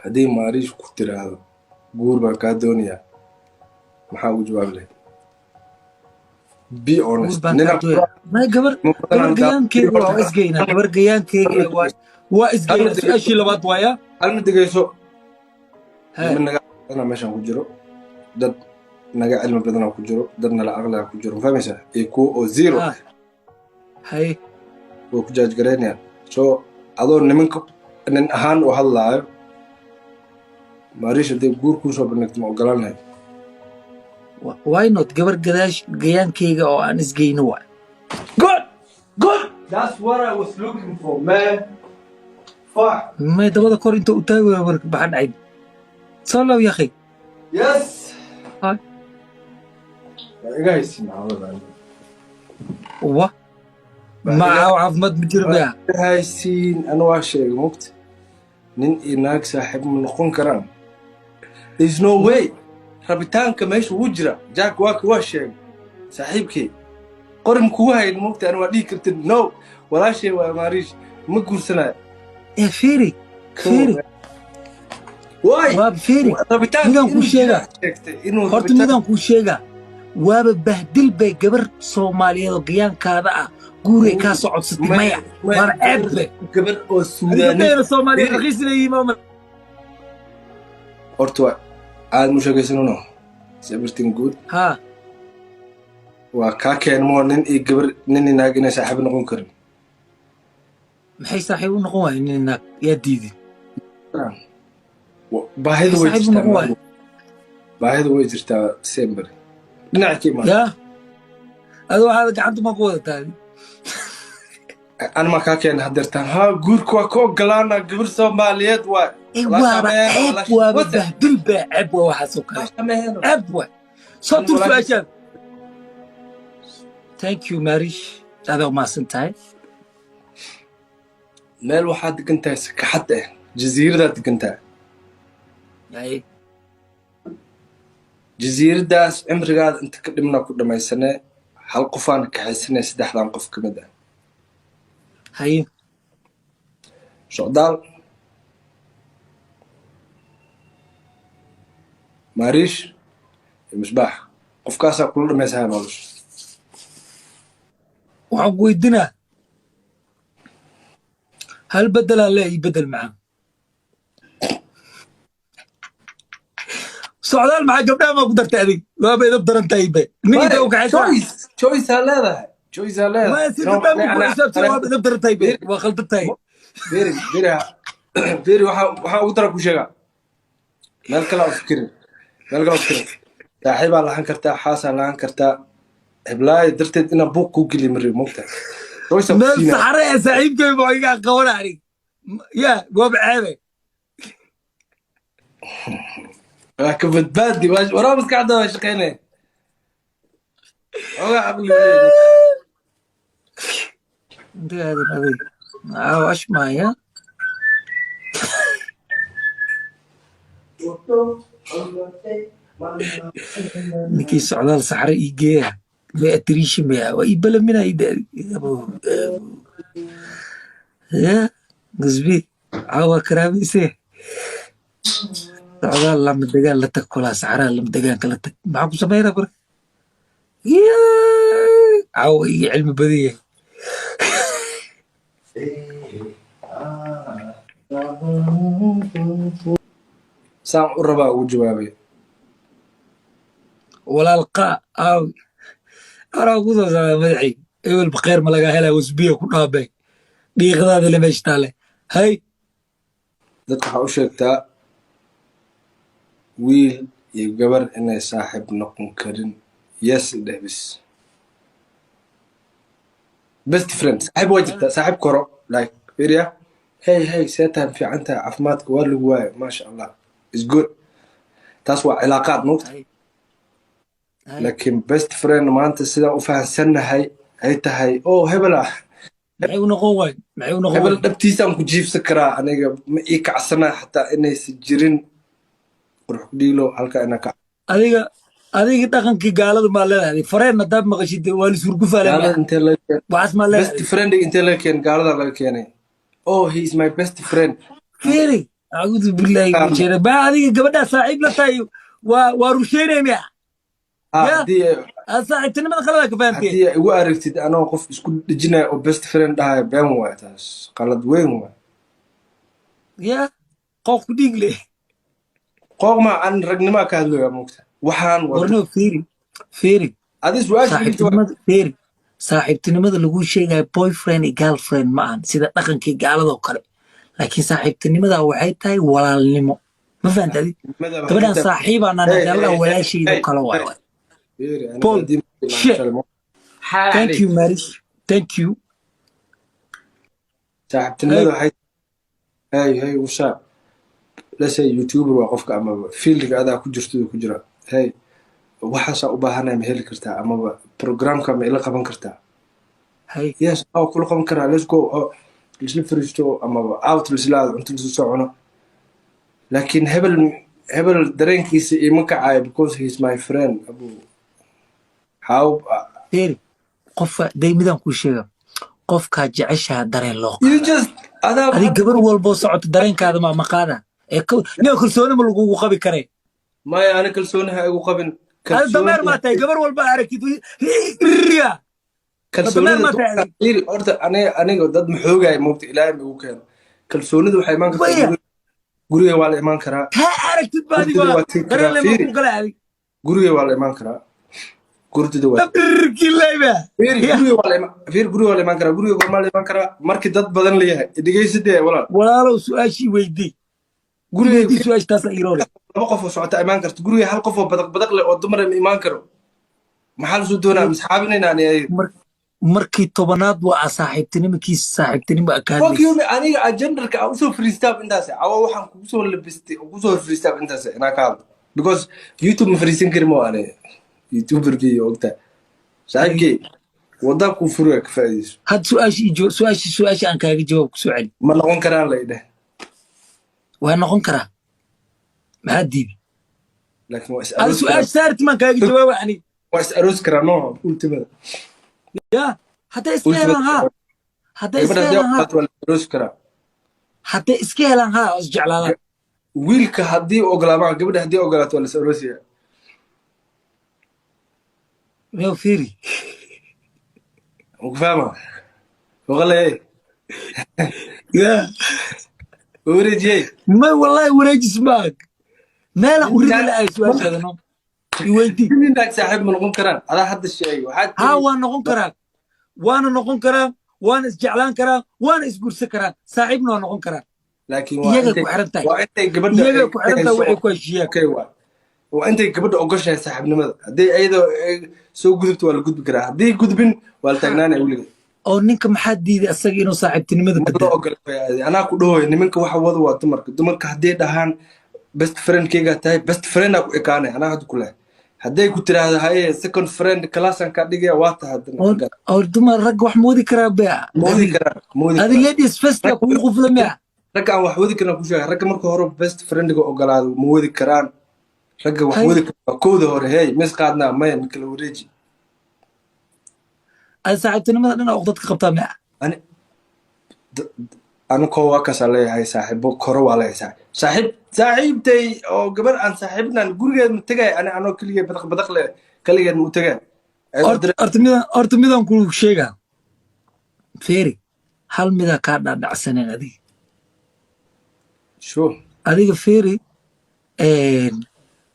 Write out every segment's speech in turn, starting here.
هدي ماريش كتير هذا قربة كادونيا محاول جواب له be honest قربان ننا كادويا ما قبر قيان كيغ waa isgeyna قبر قيان كيغ waa isgeyna su'aashii labaad waaya hal mid dhageyso ها niman naga ana meeshan ku jiro dad naga cilmi badan ku jiro dadna la aqli ku jiro fahmaysaa eco oo zero ها هاي oo ku judge gareynaya so adoo nimanka nin ahaan u hadlaayo maariish hadii guur ku soo bandhigto ma ogolaanay why not قبر قيان كيغ oo aan isgeyna waa good that's what I was looking for man fuck ما dabada kor inta u taagay warka baxan ay soo ya akhi yes ها guys now wa ma caafimaad ma jiro baa haysiin ana waa sheegay muqt nin inaag saaxiib ma noqon karaan there's no way rabitaanka meesha uu jira jack waa sheegay saaxiibkii qorim ku hayn muqt ana waa dhig kartid no walaashay waa maariish ma guursanay فيري واي واب فيري rabitaanka midaan ku sheega inuu horta midaan ku sheega waaba bahdil bay gabar Soomaaliyeed oo qiyaankaada ah guuray ka soo codsatay maya war abbe gabar oo Suudaani Soomaaliyeed raqiisnay maama horta aad mu sheegaysano everything good ha waa ka keenmo nin iyo gabar nin inaag inay saaxiib noqon karin maxay saaxiib u noqon waayeen inaag yaa diiday baahida way jirtaa December dhinacii ma ya adoo waxa gacanta ma ku wadataa أنا ما كان هدرتان ها جورك وكو قلانا قبر سوماليات و عبوة بهدل بعبوة وحسوك عبوة صوت الفاشل thank you ماريش هذا ما سنتاي مال واحد كنت كحتى جزيرة ذات كنت يعني جزيرة داس عمر قاعد انت كلمنا كل ما سنة حلقة فان كحسنة سدح لان قف كمدا هاي شغدال ماريش مشباح قف كاسا كل ما يسهل مالوش وعقويدنا هل بدل لا يبدل معاه سؤال مع قبلها ما قدرت هذه ما بيقدر انت يبي مين توقع تشويس هذا تشويس هذا ما يصير ما حسبت ما بيقدر انت يبي وخلطت هي فيري waxa ugu dara ku sheega meel kale fikir saaxiib aan lahan kartaa xaas aan lahan kartaa heblaay darteed ina buuq ku geli maray moogta meel saxare ee saaxiibkay buu iga qabanay ya goob ceebe ka badbaadi waraa maskaxda waa shaqeynay oga aqli انت هذا النبي ايش معايا نكي سعدال صحراء يجيها ما اتريش ما ويبلا منها يداري يا قزبي عوا كرامي سي سعدال لما دقان لا تاكلها صحراء لما دقان كلا تاك معكم سميرة برك يا عوا علم بديه سام الربا وجوابي ولا القاء او أنا أقول لك مدحي إيوه بخير ما لقى هلا وسبيه كلها بي بيغذى اللي ماشي تاله هاي dadka waxa u sheegtaa wiil iyo gabar inay saaxiib noqon karin yes dhebis best friends saaxiib waa jirtaa saaxiib koro like area hey seetaan fiicanta caafimaadka waa lagu waayo maasha allah is good taas waa cilaaqaad noqda laakiin best friend maanta sidaan u fahansanahay ay tahay oo hebel ah maxay u noqon waay hebel dhabtiisaan ku jiifsan karaa aniga ma ii kacsanaa xataa inaysan jirin qurux dhiilo halka ina ka adiga dhaqankii gaalada ma leedahay fareen hadaad maqashid waa la surgu faalay best friend intee laga keenay gaalada laga keenay oh he is my best friend fiiri acuudu billahi min shaytaan baa adiga gabadhaa saaxiib la tahay waa rusheynaya ya saaxiibtinimada qalada ka fahamtee haddii igu aragtid anoo qof isku dhejinaya oo best friend dhahayo been waay taas qalad weyn waay ya qof ku dhiig leh qooqma aan ragnimaa ka hadlaya moogta waxaan warno fiiri adi su-aasha saaxiibtinimada lagu sheegayo boyfriend iyo girlfriend ma ahan sida dhaqankii gaaladoo kale laakiin saaxiibtinimada waxay tahay walaalnimo ma fahantadi gabadhan saaxiibaanaan gabadhan walaashaydo kale waayo Paul, shit. Thank you, Marish. Thank you. saaxiibtinimada waxay hey ushaa lasay youtuber waa qofka amaba fieldiga adaa ku jirto ku jira hey waxaasaa u baahanaya ma heli kartaa amaba programka ma ila qaban kartaa yes oo kula qaban karaa let's go isla fariisto amaba out lislaado cunto lisu soo cuno laakiin hebel dareenkiisa ima kacayo because he's my friend abu how qofka daymidan ku sheega qofka jeceshaha dareen loo you just adi gabar walbo socoto dareenkaada ma qaada niyo kalsooni ma lagugu qabi karee maya ana kalsooniha igu qabin dameer maa tahay gabar walba aragtid horta aniga dad maxoogaya moogta ilaahay ma igu keeno kalsoonidu waxay imaan kartaa guriga waa la imaan karaa aragtid guriga waa la imaan karaa guriga waa la imaan karaa guriga gormaa la imaan karaa markii dad badan leeyahay dhegeysadee walaalow su-aashii weydii gurigeedii su-aashtaas iroole laba qof oo socota imaan karto guriga hal qof oo badaq leh oo dumar ma imaan karo maxaa lasoo doonaa misxaabinaynaa markii tobanaad waa saaxiibtinimkiisa saaxiibtinimo aniga agendarka aan usoo fariistaab intaas cawa waxaan kugu soo labistay oo kusoo fariistaab intaas inaa ka hadlo because youtube ma fariisan kari ma ane youtuberkii ogta saaxiibkii wadaa kuu furaya ka faa'iidayso had su-aashii aan kaaga jawaab ku soo celi ma noqon karaan la idheh waa noqon karaa maxaa diidi laakiin su-aasha saartimaan kaaga jawaaba ani waa is aroosi karaa nooca ultimada ya hadday iska helaan haa hadday iska helaan haa oo isjeclaadaan wiilka haddii ogolaamaan gabadha haddii ogolaato waa la is aroosiyaa meo fiiri ku fahma oqalaye ya wareejiyey may wallahi wareejis maag meela urida la ay su-aashaada no iweydii naag saaxiib ma noqon karaan adaa hadda sheegay haa waa noqon karaan waana noqon karaan waana isjeclaan karaan waana isgursan karaan saaxiibna waa noqon karaan laakiin iyaga ku xiran tahay iyaga ku xiran tahay waxay ku heshiiyaan waa intay gabadha ogoshahay saaxiibnimada haddii ayadoo soo gudubto waa la gudbi karaa haddii gudbin waa la taagnaanaya weliga oo ninka maxaa diiday asaga inuu saaxiibtinimada bedelo anaa ku dhahoy nimanka waxa wada waa dumarka haddii dhahaan best friendkayga tahay best friendaa ku ekaanay anaa hadda ku lehay hadday ku tiraahdo haye second friend classan ka dhigaya waa tahay dumar ragga wax moodi karaa bea moodi karaa adi ladies first kugu qufla mea ragga aan wax wadi karna ku sheegay ragga marka hore best friendga ogolaado ma wadi karaan ragga wax wadi karaa kowda hore hey mis qaadnaa maya ma kala wareeji adi saaxiibtinimada dhan oo dadka qabtaa mea anu koo waa kasaa leeyahay saaxiibo koro waa leeyahay saaxiibtay oo gabar aan saaxiibnan gurigeed ma tegay anoo keligee badaq le kaligeed ma u tegay horta midaan ku sheegaa feeri hal midaa kaa dhaadhacsaneen adiga adiga feeri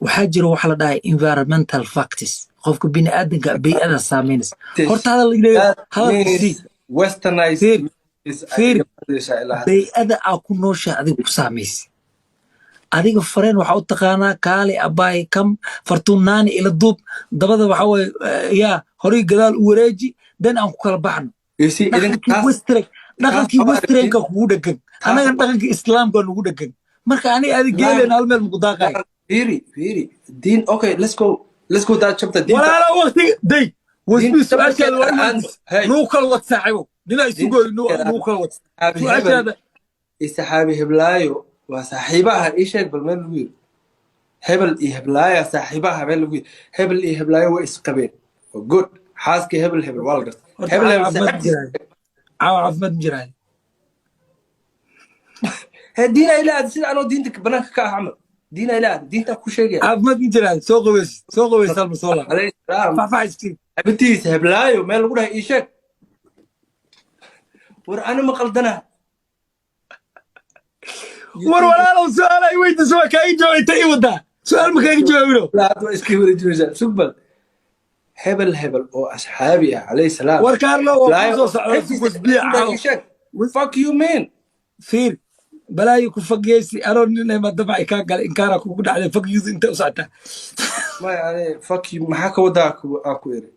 waxaa jira waxa la dhahay environmental factors qofka bini aadanka bey'ada saameynaysa horta bey'ada aa ku nooshaa adiga ku saamaysa adiga fareen waxaa u taqaanaa kaale abaay kam fartuunnaani ila duub dabada waxaa waye yaa horay gadaal u wareeji dan aan ku kala baxno dhaqankii westernka kugu dhegan annaga dhaqankii islaamka nugu dhegan marka aniga adi geelen hal meel muku daaqay walaala waqtiga day wasbi su-aashaada waa nuu kala wad saaxiibo ninaa isugoy nuu kala wad su-aashaada saxaabi heblaayo waa saaxiibaha ii sheeg bal meel lagu yiri hebel iyo heblaaya saaxiibaha meel lagu yiri hebel iyo heblaayo waa isqabeen waa good xaaskii hebel waa la gartay caawa caafimaad ma jiraan دينا إلى سيدا أنا دينتك بناك كأحمد دينا إلى دينتك كل شيء عفمت جيران سوق ويس سلم صولا عليه السلام فعفايستي أبتي سهبلايو ما لقولها إيشك وأنا ما قلدنا ولا لو سؤال اي ويد سؤال كاي جوي تاي ودا سؤال ما كاي جوي لا تو اسكي وري جوزا سقبل هبل أو أصحابي عليه السلام وركارلو وقصو سعود فوكس بيع fuck you mean فير بلاي ku fageysi aroon inay ma dabay ka gal in kaara ku dhacday fag yus inta u socota ما يعني fuck you ما حكى ودا أكو إيري